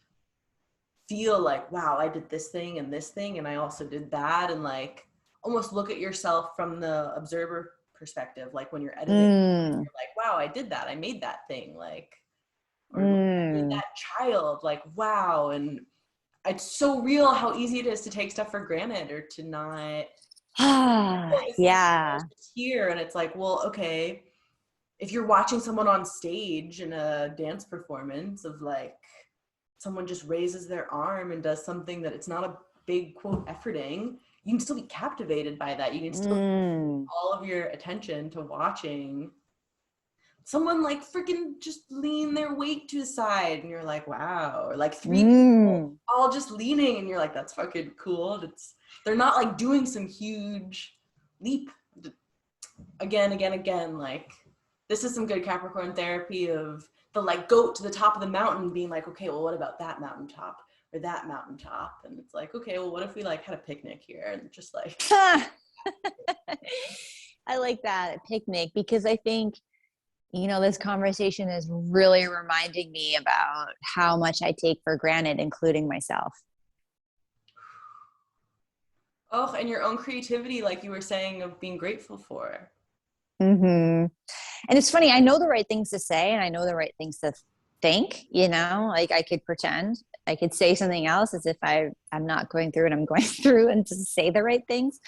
feel like, wow, I did this thing and I also did that, and like almost look at yourself from the observer perspective, like when you're editing, you're like, wow, I did that, I made that thing, like, or I made that child, like, wow. And it's so real how easy it is to take stuff for granted, or to not Yeah. It's here, and it's like, well, okay, if you're watching someone on stage in a dance performance of like someone just raises their arm and does something that it's not a big quote efforting, you can still be captivated by that. You can still give all of your attention to watching someone like freaking just lean their weight to the side, and you're like, wow. Or like three people all just leaning, and you're like, that's fucking cool. They're not like doing some huge leap again. Like, this is some good Capricorn therapy of the like goat to the top of the mountain being like, okay, well, what about that mountaintop or that mountaintop? And it's like, okay, well, what if we like had a picnic here and just like I like that, a picnic, because I think, this conversation is really reminding me about how much I take for granted, including myself. oh, and your own creativity, like you were saying, of being grateful for. And it's funny, I know the right things to say and I know the right things to think, like I could pretend, I could say something else as if I'm not going through what I'm going through and to say the right things,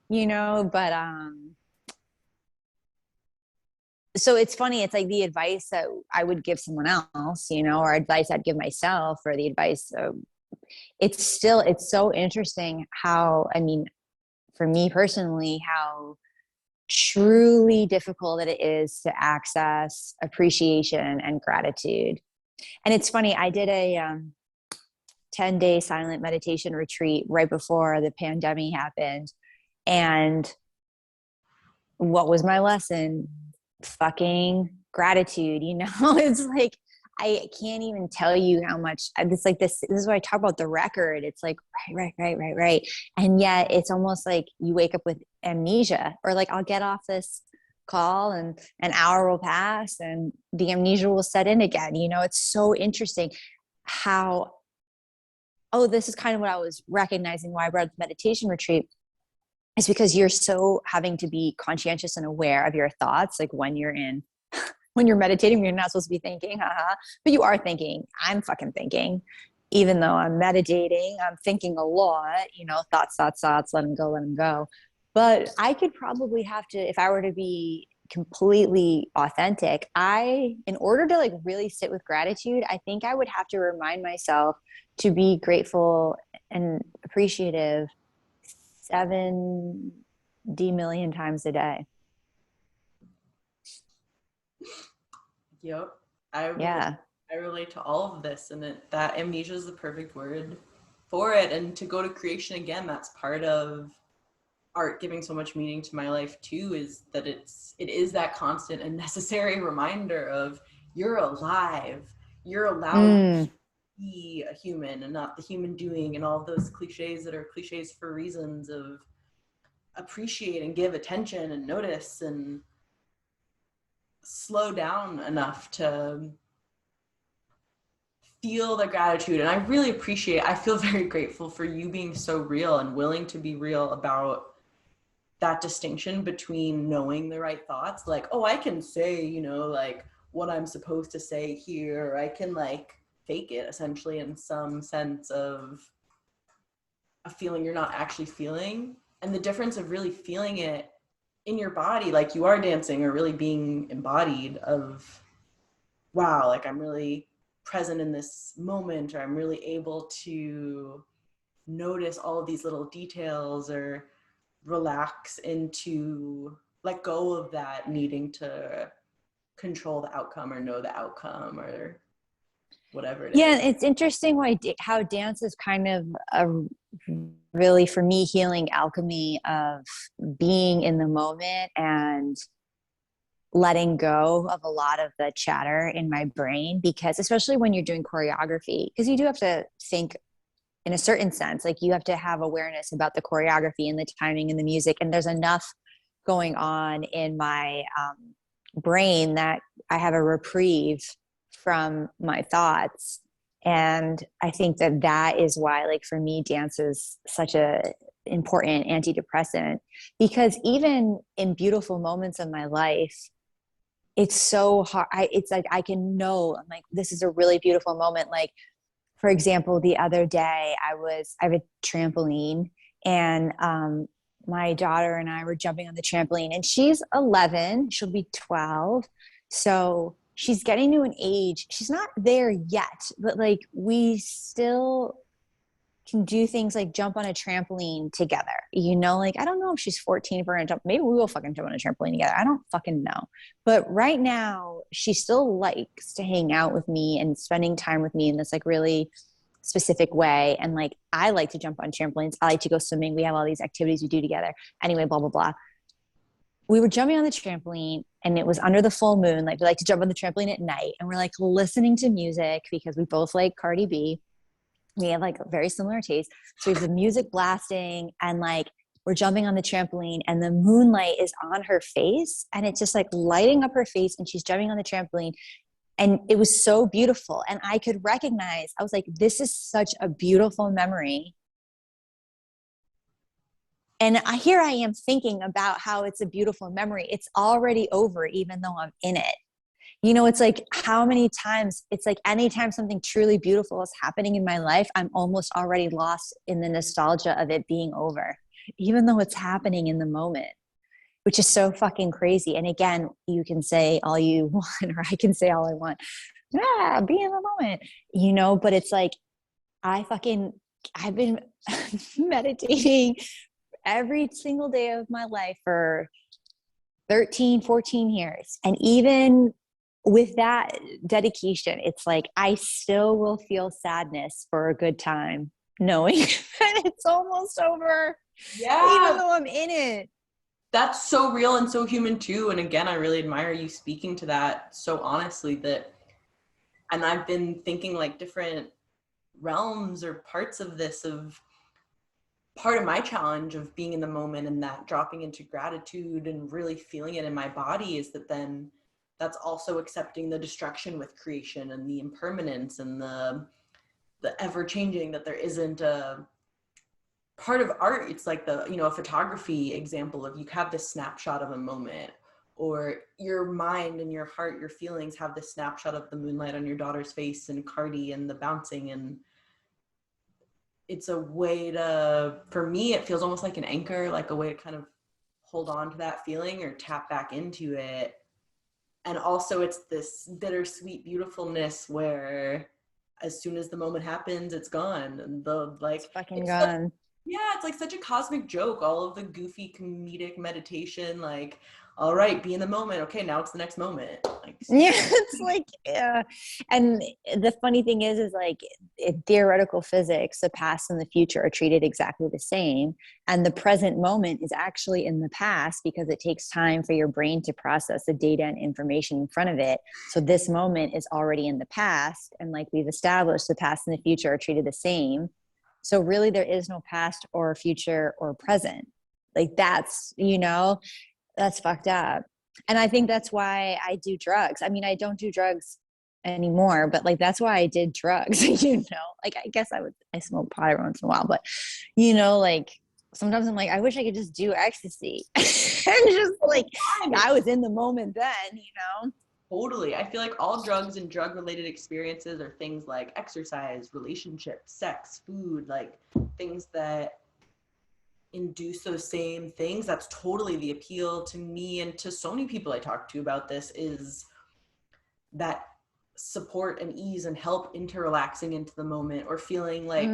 but so it's funny, it's like the advice that I would give someone else, or advice I'd give myself, or the advice it's so interesting how, for me personally, how truly difficult it is to access appreciation and gratitude. And it's funny, I did a 10-day silent meditation retreat right before the pandemic happened. And what was my lesson? Fucking gratitude. It's like, I can't even tell you how much it's like this is what I talk about, the record. It's like, right. And yet it's almost like you wake up with amnesia, or like I'll get off this call and an hour will pass and the amnesia will set in again. It's so interesting how, this is kind of what I was recognizing why I brought up the meditation retreat, is because you're so having to be conscientious and aware of your thoughts. Like when you're meditating, you're not supposed to be thinking, but you are thinking. I'm fucking thinking. Even though I'm meditating, I'm thinking a lot, thoughts, let them go. But I could probably have to, if I were to be completely authentic, in order to like really sit with gratitude, I think I would have to remind myself to be grateful and appreciative 70 million times a day. Yep. Yeah. I relate to all of this, and that amnesia is the perfect word for it. And to go to creation again, that's part of art giving so much meaning to my life too, is that it is that constant and necessary reminder of you're alive. You're allowed to be a human and not the human doing, and all of those cliches that are cliches for reasons of appreciate and give attention and notice and slow down enough to feel the gratitude. And I really I feel very grateful for you being so real and willing to be real about that distinction between knowing the right thoughts. Like, oh, I can say, like what I'm supposed to say here, or I can like fake it essentially in some sense of a feeling you're not actually feeling. And the difference of really feeling it in your body, like you are dancing, or really being embodied of, wow, like I'm really present in this moment, or I'm really able to notice all of these little details, or relax into, let go of that needing to control the outcome or know the outcome or whatever it is. It's interesting how dance is kind of a really, for me, healing alchemy of being in the moment and letting go of a lot of the chatter in my brain, because especially when you're doing choreography, because you do have to think in a certain sense, like you have to have awareness about the choreography and the timing and the music, and there's enough going on in my brain that I have a reprieve from my thoughts. And I think that is why, like, for me, dance is such a important antidepressant, because even in beautiful moments of my life, it's so hard. It's like, I can know, I'm like, this is a really beautiful moment. Like, for example, the other day I have a trampoline, and my daughter and I were jumping on the trampoline, and she's 11, she'll be 12. So she's getting to an age, she's not there yet, but like we still can do things like jump on a trampoline together. Like I don't know if she's 14 if we're gonna jump. Maybe we will fucking jump on a trampoline together. I don't fucking know. But right now, she still likes to hang out with me and spending time with me in this like really specific way. And like I like to jump on trampolines. I like to go swimming. We have all these activities we do together. Anyway, blah blah blah. We were jumping on the trampoline and it was under the full moon. Like we like to jump on the trampoline at night, and we're like listening to music because we both like Cardi B. We have like very similar tastes. So we have the music blasting, and like we're jumping on the trampoline, and the moonlight is on her face, and it's just like lighting up her face, and she's jumping on the trampoline. And it was so beautiful. And I could recognize, I was like, this is such a beautiful memory. And here I am thinking about how it's a beautiful memory. It's already over, even though I'm in it. It's like how many times, it's like anytime something truly beautiful is happening in my life, I'm almost already lost in the nostalgia of it being over, even though it's happening in the moment, which is so fucking crazy. And again, you can say all you want, or I can say all I want. Yeah, be in the moment, but it's like, I've been meditating every single day of my life for 13, 14 years. And even with that dedication, it's like I still will feel sadness for a good time, knowing that it's almost over, even though I'm in it. That's so real and so human too. And again, I really admire you speaking to that so honestly. And I've been thinking like different realms or parts of this, of part of my challenge of being in the moment and that dropping into gratitude and really feeling it in my body is that then that's also accepting the destruction with creation and the impermanence and the ever changing, that there isn't a part of art. It's like a photography example of you have this snapshot of a moment, or your mind and your heart, your feelings have this snapshot of the moonlight on your daughter's face and Cardi and the bouncing. And it's a way for me, it feels almost like an anchor, like a way to kind of hold on to that feeling or tap back into it. And also it's this bittersweet beautifulness where as soon as the moment happens, it's gone. And it's fucking gone. It's like such a cosmic joke. All of the goofy comedic meditation, like, all right, be in the moment. Okay, now it's the next moment. Like, yeah, it's like, yeah. And the funny thing is like in theoretical physics, the past and the future are treated exactly the same. And the present moment is actually in the past because it takes time for your brain to process the data and information in front of it. So this moment is already in the past. And like we've established, the past and the future are treated the same. So really there is no past or future or present. Like that's fucked up. And I think that's why I do drugs. I mean, I don't do drugs anymore, but like that's why I did drugs. Like I guess I smoke pot every once in a while, but like sometimes I'm like, I wish I could just do ecstasy. And just like I was in the moment then. Totally. I feel like all drugs and drug related experiences are things like exercise, relationships, sex, food, like things that induce those same things. That's totally the appeal to me and to so many people I talk to about this, is that support and ease and help into relaxing into the moment, or feeling like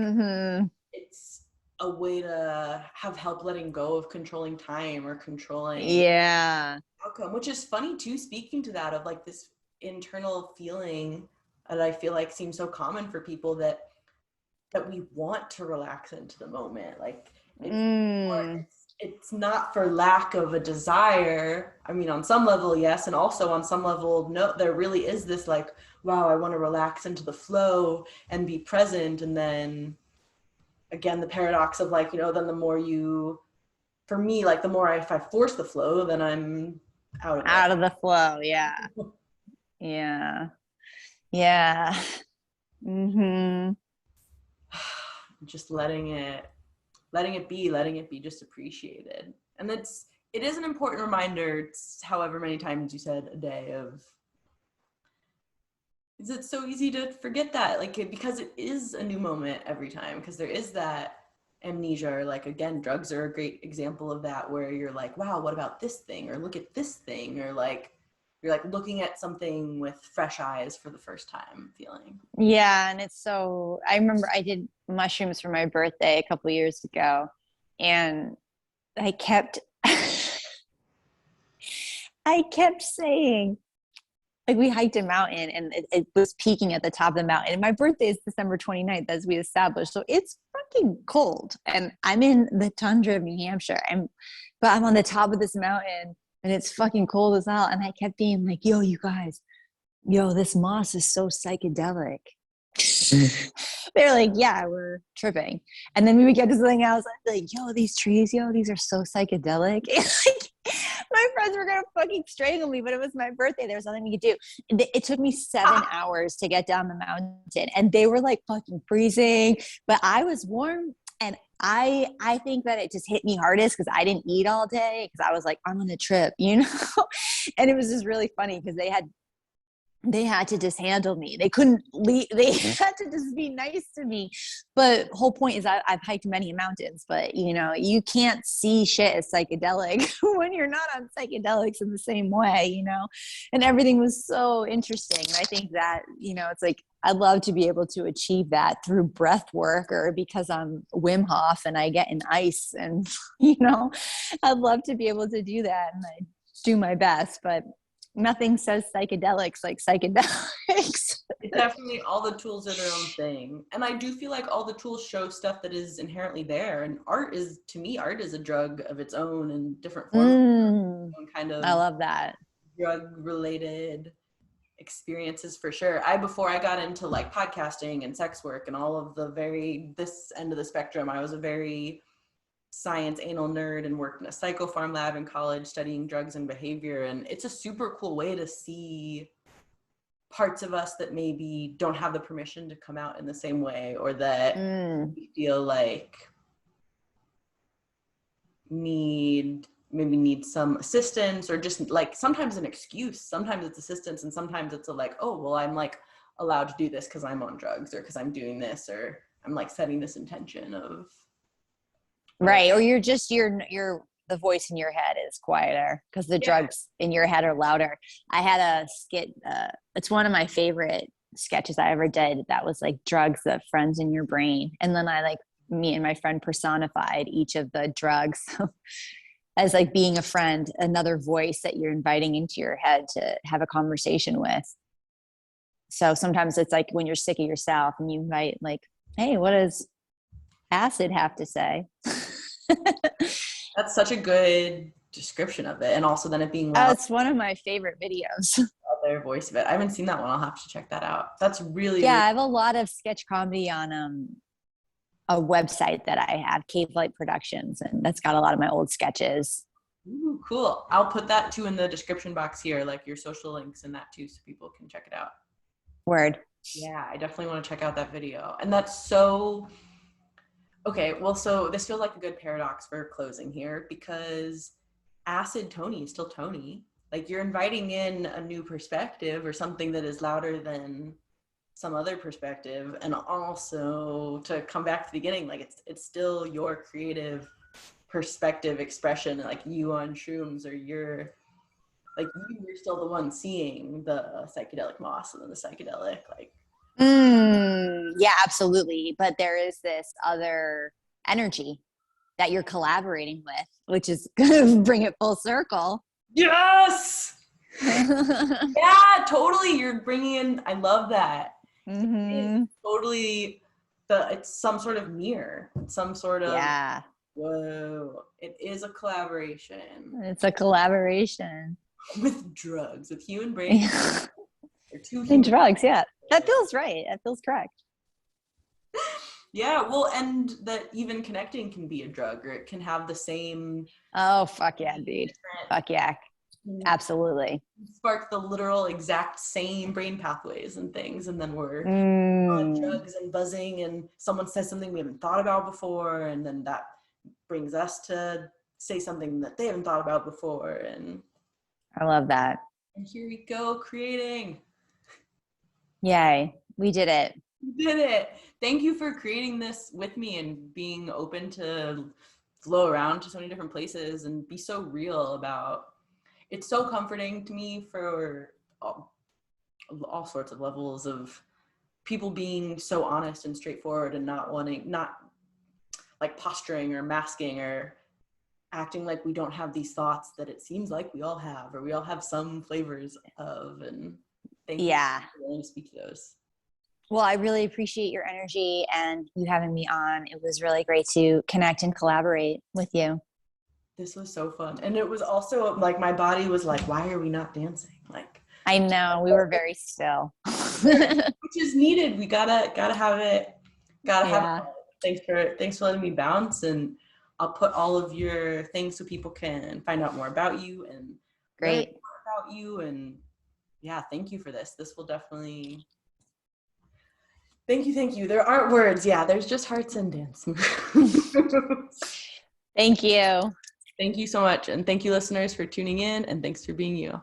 it's a way to have help letting go of controlling time or controlling outcome, which is funny too, speaking to that, of like this internal feeling that I feel like seems so common for people, that we want to relax into the moment. Like it's not for lack of a desire. I mean, on some level, yes. And also on some level, no, there really is this like, wow, I want to relax into the flow and be present. And then again, the paradox of like, then the more for me, like the more if I force the flow, then I'm out of the flow. Yeah. Yeah. Yeah. Just letting it be just appreciated. And it is an important reminder, however many times you said a day, of is it so easy to forget that, like, because it is a new moment every time, because there is that amnesia, or like, again, drugs are a great example of that, where you're like, wow, what about this thing, or look at this thing, or like you're like looking at something with fresh eyes for the first time feeling. Yeah, and it's so, I remember I did mushrooms for my birthday a couple years ago, and I kept I kept saying, like, we hiked a mountain and it was peaking at the top of the mountain. And my birthday is December 29th, as we established. So it's fucking cold. And I'm in the tundra of New Hampshire. But I'm on the top of this mountain and it's fucking cold as hell. And I kept being like, yo, you guys, yo, this moss is so psychedelic. They're like, yeah, we're tripping. And then we would get to something else, like, yo, these trees, yo, these are so psychedelic. My friends were gonna fucking strangle me, but it was my birthday. There was nothing we could do. It took me 7 hours to get down the mountain, and they were like fucking freezing, but I was warm. And I think that it just hit me hardest because I didn't eat all day, because I was like, I'm on a trip, you know. And it was just really funny because they had to just handle me. They couldn't leave. They had to just be nice to me. But whole point is I've hiked many mountains, but you know, you can't see shit as psychedelic when you're not on psychedelics in the same way, you know. And everything was so interesting. I think that, you know, it's like, I'd love to be able to achieve that through breath work, or because I'm Wim Hof and I get in ice, and you know, I'd love to be able to do that, and I do my best, but nothing says psychedelics like psychedelics. Definitely, all the tools are their own thing. And I do feel like all the tools show stuff that is inherently there. And art is, to me, art is a drug of its own in different forms. Kind of I love that. drug related experiences for sure. Before I got into like podcasting and sex work and all of this end of the spectrum, I was a very science anal nerd and worked in a psychopharm lab in college studying drugs and behavior. And it's a super cool way to see parts of us that maybe don't have the permission to come out in the same way, or that we feel like need some assistance, or just like sometimes an excuse. Sometimes it's assistance, and sometimes it's like, oh, well, I'm like allowed to do this because I'm on drugs, or because I'm doing this, or I'm like setting this intention of right. Or you're just you're the voice in your head is quieter because the drugs in your head are louder. I had a skit, it's one of my favorite sketches I ever did, that was like drugs, the friends in your brain. And then me and my friend personified each of the drugs as like being a friend, another voice that you're inviting into your head to have a conversation with. So sometimes it's like when you're sick of yourself and you invite, like, hey, what does acid have to say? That's such a good description of it. And also then it being loud. It's one of my favorite videos. Their voice of it. I haven't seen that one. I'll have to check that out. That's really, I have a lot of sketch comedy on a website that I have, Cave Light Productions, and that's got a lot of my old sketches. Ooh, cool. I'll put that too in the description box here, like your social links and that too, so people can check it out. Word. Yeah, I definitely want to check out that video. And that's so okay. Well, so this feels like a good paradox for closing here, because acid Toni is still Toni. Like, you're inviting in a new perspective, or something that is louder than some other perspective. And also, to come back to the beginning, like it's still your creative perspective expression, like you on shrooms, or you're still the one seeing the psychedelic moss and then the psychedelic, like. Yeah, absolutely. But there is this other energy that you're collaborating with, which is going to bring it full circle. Yes. Yeah, totally. You're bringing in, I love that. It's totally it's some sort of mirror, some sort of, whoa, it is a collaboration. It's a collaboration with drugs, with human brains. Or two and drugs. Yeah, that feels right. That feels correct. Yeah, well, and that even connecting can be a drug, or it can have the same. Oh, fuck yeah, dude. Fuck yeah. Absolutely. Spark the literal exact same brain pathways and things, and then we're on drugs and buzzing, and someone says something we haven't thought about before, and then that brings us to say something that they haven't thought about before. And I love that. And here we go, creating. Yay, we did it. You did it. Thank you for creating this with me and being open to flow around to so many different places and be so real about. It's so comforting to me for all sorts of levels of people being so honest and straightforward and not like posturing or masking or acting like we don't have these thoughts that it seems like we all have, or we all have some flavors of. And thank you for willing to speak to those. Well, I really appreciate your energy and you having me on. It was really great to connect and collaborate with you. This was so fun. And it was also like my body was like, why are we not dancing? Like, I know, we were very still. which is needed. We gotta have it. Yeah. Thanks for letting me bounce, and I'll put all of your things so people can find out more about you and learn Great. more about you. And yeah, thank you for this. This will definitely. Thank you. There aren't words. Yeah, there's just hearts and dance moves. Thank you. Thank you so much. And thank you, listeners, for tuning in. And thanks for being you.